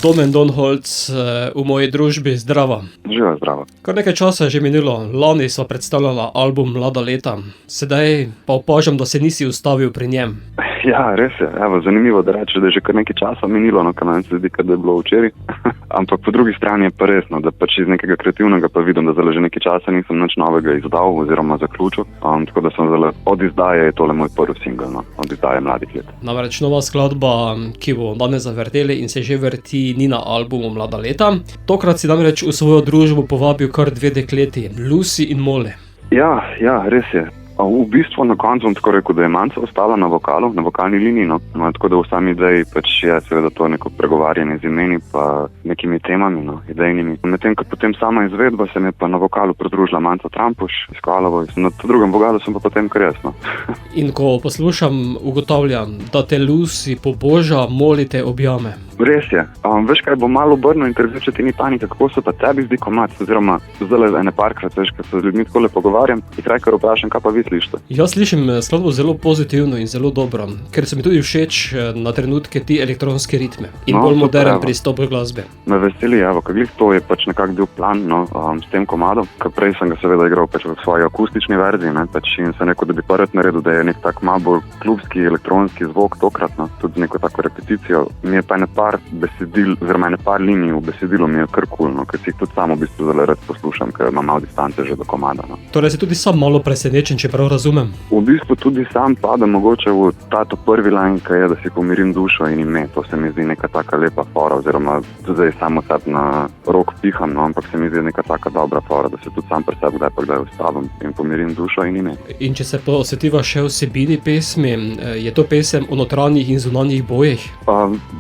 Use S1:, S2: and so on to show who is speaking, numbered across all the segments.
S1: Domen Donholc v moji družbi, zdravo.
S2: Živa, zdravo.
S1: Kar nekaj časa je že minilo, lani sva predstavljala album Mlada leta, sedaj pa opažam, da se nisi ustavil pri njem.
S2: Ja, res je. Evo, zanimivo, da reče, da je že kar nekaj časa minilo, no, kar nam se zdi, da je bilo včeraj. Ampak po drugi strani je pa resno, da pač iz nekega kreativnega pa vidim, da zdaj že nekaj časa nisem nič novega izdal oziroma zaključil. Tako da sem zdaj od izdaje, je tole moj prvi singel, no, od izdaje Mladih let.
S1: Namreč nova skladba, ki bo danes zavrteli in se že vrti, ni na albumu Mlada leta. Tokrat si namreč v svojo družbo povabil kar dve dekleti, Lucy in Molly.
S2: Ja, res je. V bistvu na koncu bom tako rekel, da je Manca ostala na vokalu, na vokalni liniji, no. Tako da v sami ideji pač je seveda to neko pregovarjanje z imeni pa nekimi temami, no, idejnimi. Medtem, ko potem sama izvedba se mi je pa na vokalu pridružila Manca Trampuš iz Kalovo, na drugem vokalu sem pa potem kar jaz, no.
S1: In ko poslušam, ugotavljam, da te Lucy poboža, Molly te objame.
S2: Res je. Veš kaj, bo malo obrnil intervju, če ti ni panika, kako se pa tebi zdi komad, oziroma zdaj ene parkrat, veš, ko se z ljudmi takole pogovarjam, in kraj kar vprašam, kaj pa vi slišite.
S1: Jaz slišim skladbo zelo pozitivno in zelo dobro, ker se mi tudi všeč na trenutke ti elektronske ritme in bolj moderen pristop k glasbi.
S2: Me veseli, evo, glih to je pač nekako bil plan, no, s tem komadom, ker prej sem ga seveda igral pač v svoji akustični verziji, ne, pač in se neko, da bi prvi naredil, da je nek tak malo bolj klubski elektronski zvok tokrat, no, tudi z neko tako repeticijo. Mi je pa ene par besedil, oziroma ene par linij v besedilu mi je kar cool, no, ker si jih tudi sam v bistvu zelo rad poslušam, ker imam malo distance že do komada, no.
S1: Torej si tudi sam malo presenečen, če prav razumem?
S2: V bistvu tudi sam padem mogoče v tato prvi line, ki je, da si pomirim dušo in ime. To se mi zdi neka taka lepa fora, oziroma zdaj samo sebi na rok piham, no, ampak se mi zdi neka taka dobra fora, da se tudi sam pri sebi kdaj ustavim in pomirim dušo in ime.
S1: In če se posvetiva še vsebini pesmi, je to pesem o notranjih in zunanjih bojih?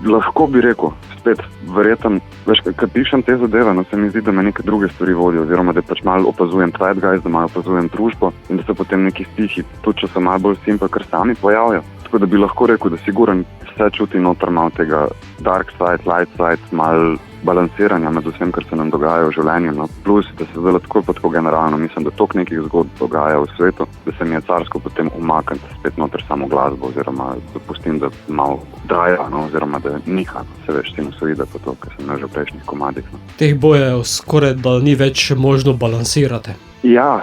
S2: Lahko bi rekel, spet verjetno, veš, kad pišem te zadeve, no, se mi zdi, da me neke druge stvari vodijo, oziroma da pač malo opazujem zeitgeist, da malo opazujem družbo in da se potem neki stihi, tudi če so malo bolj simpel, kar sami pojavijo. Tako da bi lahko rekel, da siguran vse čuti noter malo tega dark side, light side, malo balansiranja med vsem, kar se nam dogaja v življenju, no. Plus, da se zdaj tako generalno mislim, da toliko nekih zgodb dogaja v svetu, da se mi je carsko potem umakniti spet noter samo glasbo, oziroma dopustim, da malo traja, no, oziroma da niha, se veš, sinusoide po to, kar sem imel že v prejšnjih komadih, no.
S1: Teh bojev skoraj da ni več možno balansirati.
S2: Ja,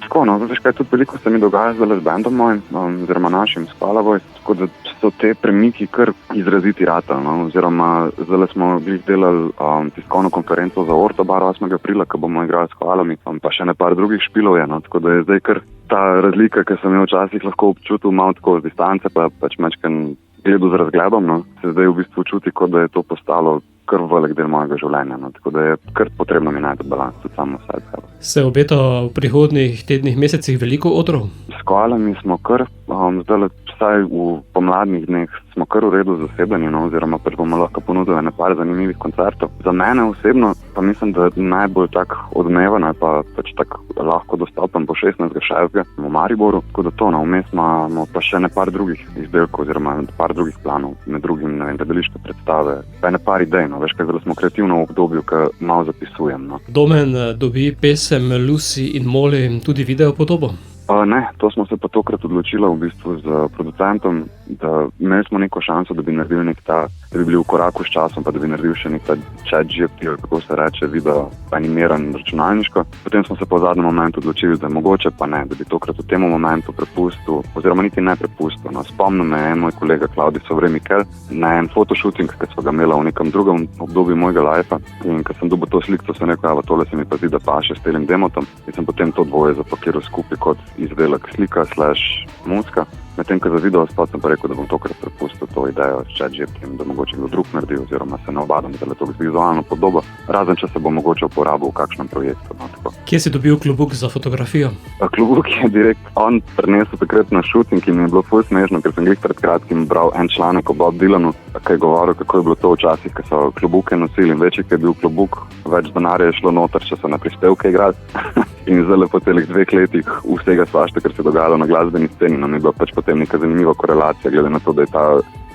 S2: tako, no, veš kaj, tudi veliko se mi dogaja zdaj z bandom mojim, oziroma našim s Kalavoj, tako da so te premiki kar izraziti ratali, no, oziroma zdaj smo glih delali tiskovno konferenco za Ortobar 8. aprila, ko bomo igrali s Kalavami, pa še ne par drugih špilov je, no, tako da je zdaj kar ta razlika, ki sem jo včasih lahko občutil malo tako z distance, pa pač mečken gledu z razgledom, no, se zdaj v bistvu čuti, kot da je to postalo kar velik del mojega življenja, no, tako da je kar potrebno mi najti balans tudi samo vse.
S1: Se obeta v prihodnjih tednih, mesecih veliko odrov?
S2: S Koalami smo kar, zdaj vsaj v pomladnih dneh smo kar v redu zasedeni, no, oziroma pač bomo lahko ponudili ene par zanimivih koncertov. Za mene osebno pa mislim, da najbolj tak odmeven ali pa pač tak lahko dostopen po 16.6. v Mariboru, tako da to, no, vmes imamo pa še ne par drugih izdelkov oziroma par drugih planov, med drugim, ne vem, gledališke predstave, pa ne par idej, no, veš kaj, zdaj smo kreativno v obdobju, ki malo zapisujem, no.
S1: Domen dobi pesem Lucy in Molly tudi video podobo?
S2: Ne, to smo se pa tokrat odločili v bistvu z producentom, da imeli smo neko šanso, da bi naredili da bi bili v koraku s časom, pa da bi naredili še nek ChatGPT, kako se reče, video animiran računalniško. Potem smo se pa v zadnjem momentu odločili, da mogoče pa ne, da bi tokrat v tem momentu prepustil, oziroma niti ne prepustil. No, spomnim me moj kolega Klaudi Sovremikel na en fotoshooting, ki smo ga imela v nekem drugem obdobju mojega lifea, in ko sem dobil to sliko, sem rekel, tole se mi pa zdi, da paše s telim demotom, in sem potem to dvoje zapakiral skupaj kot izdelek slika / muzika. Medtem, ko za video spot sem pa rekel, da bom tokrat prepustil to idejo s ChatGPT, da mogoče kdo drug naredi, oziroma se ne obadam za to vizualno podobo, razen če se bo mogoče uporabil v kakšnem projektu. No, tako.
S1: Kje si dobil klobuk za fotografijo?
S2: Klobuk je direkt on prinesel takrat na shooting in mi je bilo ful smešno, ker sem glih pred kratkim bral en članek o Bob Dylanu, ki je govoril, kako je bilo to včasih, ko so klobuke nosili in večji, ki je bil klobuk, več denarja je šlo noter, če so na prispevke igrati. In zdaj po celih 2 letih vsega svašta, kar se je dogajalo na glasbeni sceni, nam je bila pač potem neka zanimiva korelacija, glede na to, da je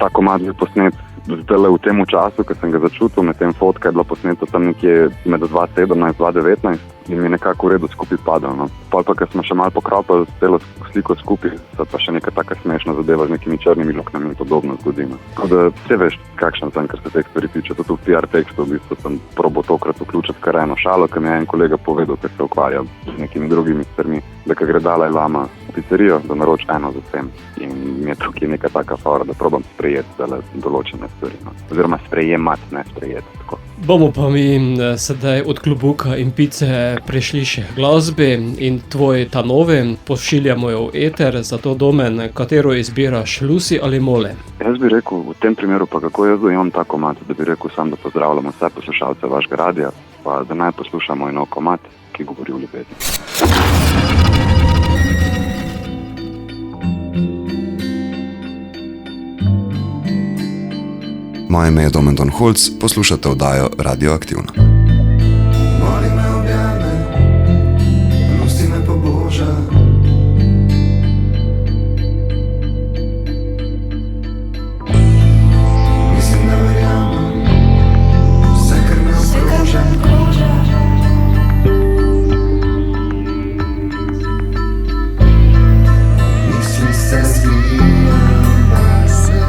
S2: ta komad bil posnet zdaj v tem času, ko sem ga začutil, med tem fotka je bila posneta tam nekje med 2017-2019 in mi je nekako v redu skupaj padal. No. Pa, ko smo še malo pokropali celo sliko skupaj, se pa še neka taka smešna zadeva z nekimi črnimi luknjami in podobno zgodi. No. Tako da vse veš, kakšen sem, kar se teh stvari tiče. Tudi v PR tekstu v bistvu sem probal tokrat vključiti kar eno šalo, ki mi je en kolega povedal, ker se ukvarja z nekimi drugimi stvarmi, da ko gre Dalaj Lama v pizzerijo, da naroči eno za vsem. In mi je tukaj neka taka fora, da probam sprejeti določene stvari. No. Oziroma sprejemati, ne sprejeti. Tako.
S1: Bomo pa mi sedaj od klobuka in pice prišli še k glasbi in tvoj ta novi pošiljamo jo v eter, zato Domen, katero izbiraš, Lucy ali Mole?
S2: Jaz bi rekel, v tem primeru pa kako jaz dojemam ta komad, da bi rekel sam, da pozdravljamo vse poslušalce vašega radia, pa da naj poslušamo eno komad, ki govori o ljubezni.
S3: Moje ime je Domen Don Holc, poslušate oddajo Radioaktivna.
S4: Moli me objame, pusti me poboža. Mislim, da verjamem, vse, kar me okroža. Mislim, se skrijem vase.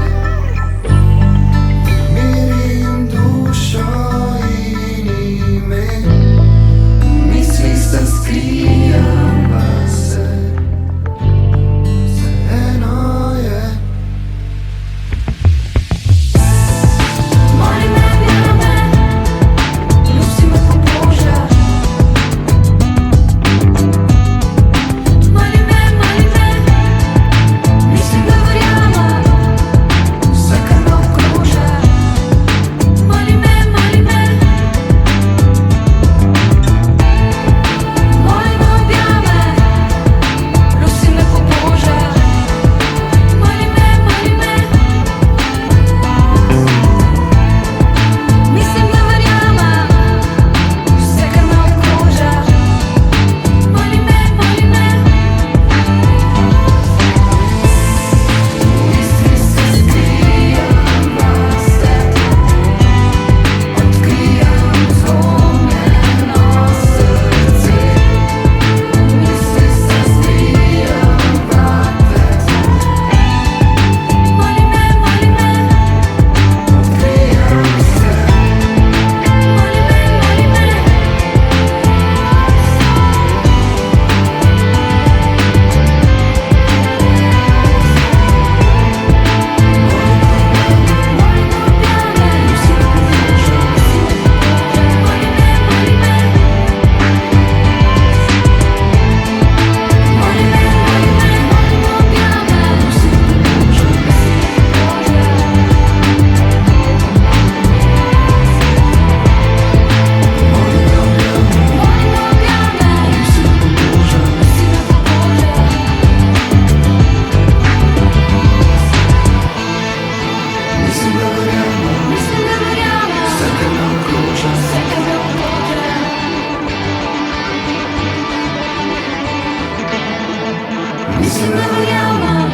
S4: Mislim, da verjamem.